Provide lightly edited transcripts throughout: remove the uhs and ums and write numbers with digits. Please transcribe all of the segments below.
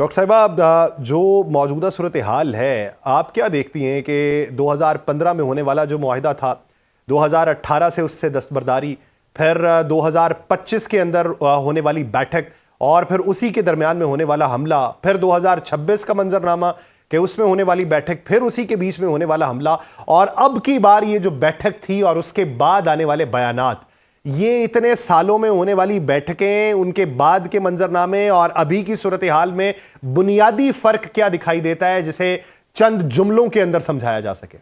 Doctor साहिबा, जो मौजूदा सूरत हाल है, आप क्या देखती हैं कि 2015 में होने वाला जो मुआहिदा था, 2018 से उससे दस्तबरदारी, फिर 2025 के अंदर होने वाली बैठक और फिर उसी के दरमियान में होने वाला हमला, फिर 2026 का मंजरनामा कि उसमें होने वाली बैठक, फिर उसी के बीच में होने वाला हमला, और अब की बार ये जो बैठक थी और उसके बाद आने वाले बयानात, ये इतने सालों में होने वाली बैठकें, उनके बाद के मंजरनामे और अभी की सूरत हाल में बुनियादी फर्क क्या दिखाई देता है जिसे चंद जुमलों के अंदर समझाया जा सके?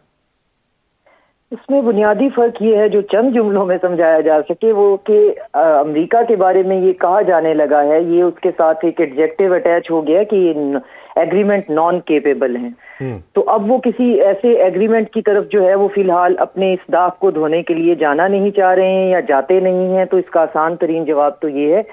इसमें बुनियादी फर्क ये है जो चंद जुमलों में समझाया जा सके वो कि अमेरिका के बारे में ये कहा जाने लगा है, ये उसके साथ एक एडजेक्टिव अटैच हो गया कि एग्रीमेंट नॉन केपेबल है। तो अब वो किसी ऐसे एग्रीमेंट की तरफ जो है वो फिलहाल अपने इस दाग को धोने के लिए जाना नहीं चाह रहे हैं या जाते नहीं हैं। तो इसका आसान तरीन जवाब तो ये है,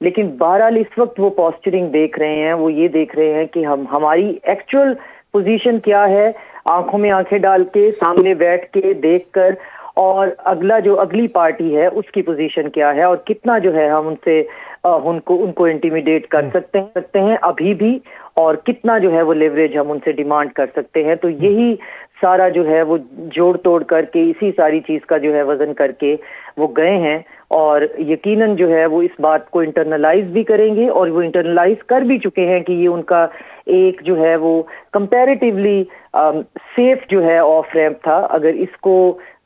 लेकिन बहरहाल इस वक्त वो पॉस्चरिंग देख रहे हैं, वो ये देख रहे हैं कि हमारी एक्चुअल पोजीशन क्या है, आंखों में आंखें डाल के सामने बैठ के देख कर, और अगली पार्टी है उसकी पोजीशन क्या है और कितना जो है हम उनसे उनको इंटिमिडेट कर सकते हैं अभी भी, और कितना जो है वो लेवरेज हम उनसे डिमांड कर सकते हैं। तो यही सारा जो है वो जोड़ तोड़ करके इसी सारी चीज का जो है वजन करके वो गए हैं, और यकीनन जो है वो इस बात को इंटरनलाइज भी करेंगे, और वो इंटरनलाइज कर भी चुके हैं कि ये उनका एक जो है वो कंपैरेटिवली सेफ जो है ऑफ रैंप था। अगर इसको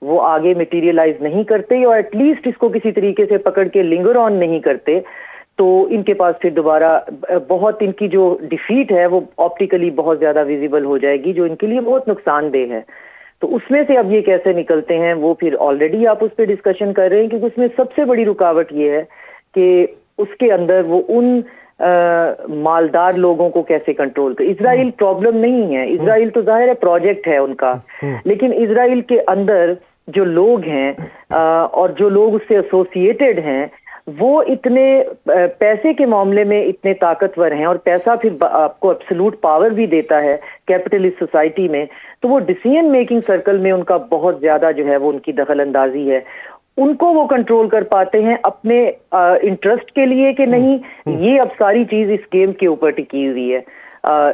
वो आगे मटेरियलाइज नहीं करते और एटलीस्ट इसको किसी तरीके से पकड़ के लिंगर ऑन नहीं करते, तो इनके पास फिर दोबारा बहुत इनकी जो डिफीट है वो ऑप्टिकली बहुत ज्यादा विजिबल हो जाएगी, जो इनके लिए बहुत नुकसानदेह है। तो उसमें से अब ये कैसे निकलते हैं वो फिर ऑलरेडी आप उस पर डिस्कशन कर रहे हैं, क्योंकि उसमें सबसे बड़ी रुकावट ये है कि उसके अंदर वो उन मालदार लोगों को कैसे कंट्रोल कर। इजराइल प्रॉब्लम नहीं है, इजराइल तो जाहिर है प्रोजेक्ट है उनका, लेकिन इजराइल के अंदर जो लोग हैं और जो लोग उससे एसोसिएटेड हैं वो इतने पैसे के मामले में इतने ताकतवर हैं, और पैसा फिर आपको एब्सोल्यूट पावर भी देता है कैपिटलिस्ट सोसाइटी में। तो वो डिसीजन मेकिंग सर्कल में उनका बहुत ज्यादा जो है वो उनकी दखल अंदाजी है। उनको वो कंट्रोल कर पाते हैं अपने इंटरेस्ट के लिए कि नहीं, ये अब सारी चीज इस गेम के ऊपर टिकी हुई है।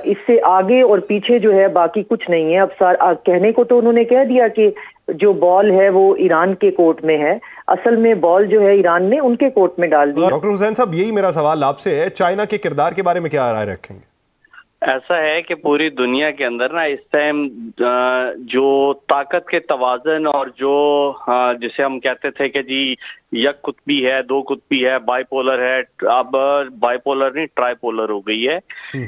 इससे आगे और पीछे जो है बाकी कुछ नहीं है। अब कहने को तो उन्होंने कह दिया कि जो बॉल है वो ईरान के कोर्ट में है, असल में बॉल जो है ईरान ने उनके कोर्ट में डाल दिया। डॉक्टर हुसैन साहब, यही मेरा सवाल आपसे है, चाइना के किरदार के बारे में क्या राय रखेंगे? ऐसा है कि पूरी दुनिया के अंदर ना इस टाइम जो ताकत के तवाज़न और जो जिसे हम कहते थे कि जी एक कुतबी है, दो कुतबी है, बाइपोलर है, अब बाइपोलर नहीं ट्राइपोलर हो गई है।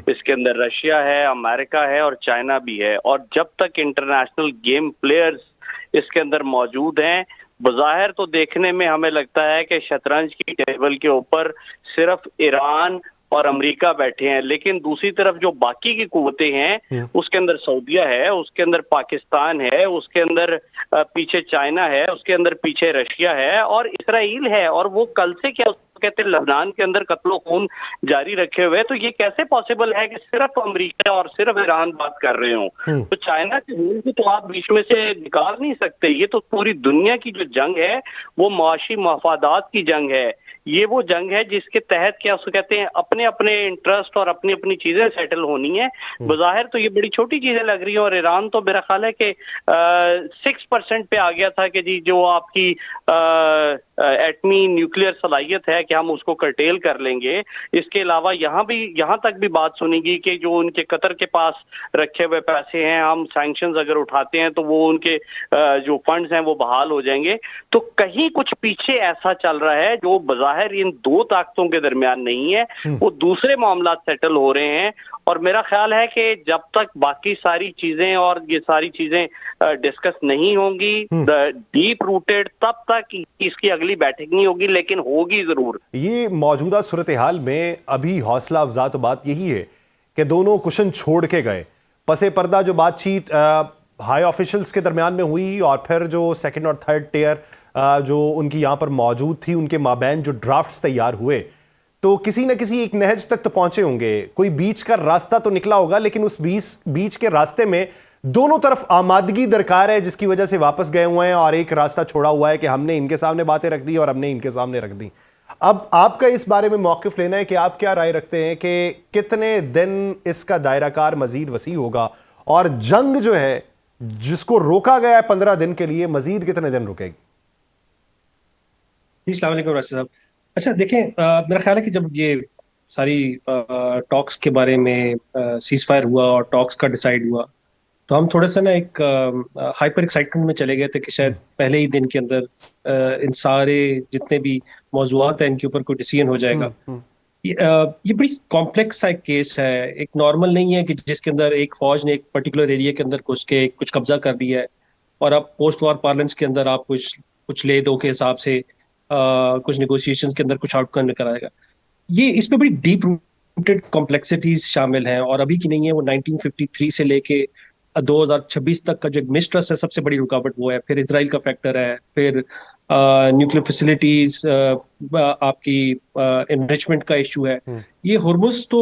इसके अंदर रशिया है, अमेरिका है और चाइना भी है। और जब तक इंटरनेशनल गेम प्लेयर्स इसके अंदर मौजूद हैं, बज़ाहिर तो देखने में हमें लगता है कि शतरंज की टेबल के ऊपर सिर्फ ईरान और अमेरिका बैठे हैं, लेकिन दूसरी तरफ जो बाकी की कुव्वतें हैं उसके अंदर सऊदीया है, उसके अंदर पाकिस्तान है, उसके अंदर पीछे चाइना है, उसके अंदर पीछे रशिया है और इसराइल है। और वो कल से क्या कहते हैं लबनान के अंदर कत्लो खून जारी रखे हुए। तो ये कैसे पॉसिबल है कि सिर्फ अमेरिका और सिर्फ ईरान बात कर रहे हो? तो चाइना के रूल की तो आप बीच में से निकाल नहीं सकते। ये तो पूरी दुनिया की जो जंग है वो मुआशी मफादात की जंग है। ये वो जंग है जिसके तहत क्या उसको कहते हैं अपने अपने इंटरेस्ट और अपनी अपनी चीजें सेटल होनी है। बज़ाहिर तो ये बड़ी छोटी चीजें लग रही है, और ईरान तो मेरा ख्याल है कि 6% पे आ गया था कि जी जो आपकी एटमी न्यूक्लियर सलाहियत है कि हम उसको कर्टेल कर लेंगे। इसके अलावा यहाँ तक भी बात सुनेगी कि जो उनके कतर के पास रखे हुए पैसे हैं, हम सैंक्शंस अगर उठाते हैं तो वो उनके जो फंड्स हैं वो बहाल हो जाएंगे। तो कहीं कुछ पीछे ऐसा चल रहा है जो बज़ाहिर इन दो ताकतों के दरमियान नहीं है, वो दूसरे मामला सेटल हो रहे हैं। और मेरा ख्याल है कि जब तक बाकी सारी चीजें और ये सारी चीजें डिस्कस नहीं होंगी डीप रूटेड, तब तक इसकी अगली बैठक नहीं होगी, लेकिन होगी जरूर। ये मौजूदा सूरत हाल में अभी हौसला अफजा तो बात यही है कि दोनों कुशन छोड़ के गए। पसे पर्दा जो बातचीत हाई ऑफिशियल्स के दरमियान में हुई और फिर जो सेकंड और थर्ड टीयर जो उनकी यहाँ पर मौजूद थी, उनके माबैन जो ड्राफ्ट्स तैयार हुए, तो किसी न किसी एक नहज तक तो पहुंचे होंगे, कोई बीच का रास्ता तो निकला होगा, लेकिन उस बीच के रास्ते में दोनों तरफ आमादगी दरकार है जिसकी वजह से वापस गए हुए हैं और एक रास्ता छोड़ा हुआ है कि हमने इनके सामने बातें रख दी और हमने इनके सामने रख दी। अब आपका इस बारे में मौक़िफ़ लेना है कि आप क्या राय रखते हैं कि कितने दिन इसका दायराकार मजीद वसी होगा, और जंग जो है जिसको रोका गया है 15 दिन के लिए, मजीद कितने दिन रुकेगी? जी, अस्सलाम वालेकुम राशिद साहब। अच्छा देखें, मेरा ख्याल है कि जब ये सारी टॉक्स के बारे में सीज फायर हुआ और टॉक्स का डिसाइड हुआ, तो हम थोड़ा सा ना एक हाइपर एक्साइटमेंट में चले गए थे कि शायद पहले ही दिन के अंदर इन सारे जितने भी मौजूआत हैं इनके ऊपर कोई डिसीजन हो जाएगा। ये बड़ी कॉम्प्लेक्स सा एक केस है, एक नॉर्मल नहीं है कि जिसके अंदर एक फौज ने एक पर्टिकुलर एरिया के अंदर घुस के कुछ कब्जा कर लिया है और अब पोस्ट वॉर पार्लेंस के अंदर आप कुछ कुछ ले दो के हिसाब से कुछ नेगोशिएशंस के अंदर कुछ आउटकम निकल आएगा। ये इसमें बड़ी डीप रूटेड कॉम्प्लेक्सिटीज शामिल हैं और अभी की नहीं है, वो 1953 से लेके 2026 तक का जो मिसट्रस्ट है, सबसे बड़ी रुकावट वो है। फिर इसराइल का फैक्टर है, फिर न्यूक्लियर फैसिलिटीज, आपकी एनरिचमेंट का इशू है। ये हुर्मुज तो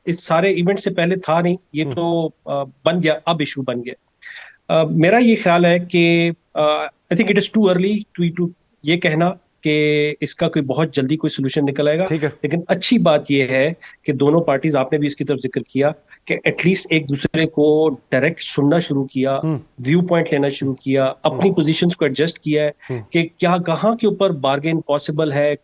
इस सारे इवेंट से पहले था नहीं, ये तो बन गया, अब इशू बन गया। मेरा ये ख्याल है कि I think it is too early to ये कहना कि इसका कोई बहुत जल्दी कोई सोल्यूशन निकल आएगा। ठीक है। लेकिन अच्छी बात यह है कि दोनों पार्टीज, आपने भी इसकी तरफ जिक्र किया, कि एटलीस्ट एक दूसरे को डायरेक्ट सुनना शुरू किया, व्यू पॉइंट लेना शुरू किया, अपनी पोजीशंस को एडजस्ट किया है कि क्या कहाँ के ऊपर बार्गेन पॉसिबल है,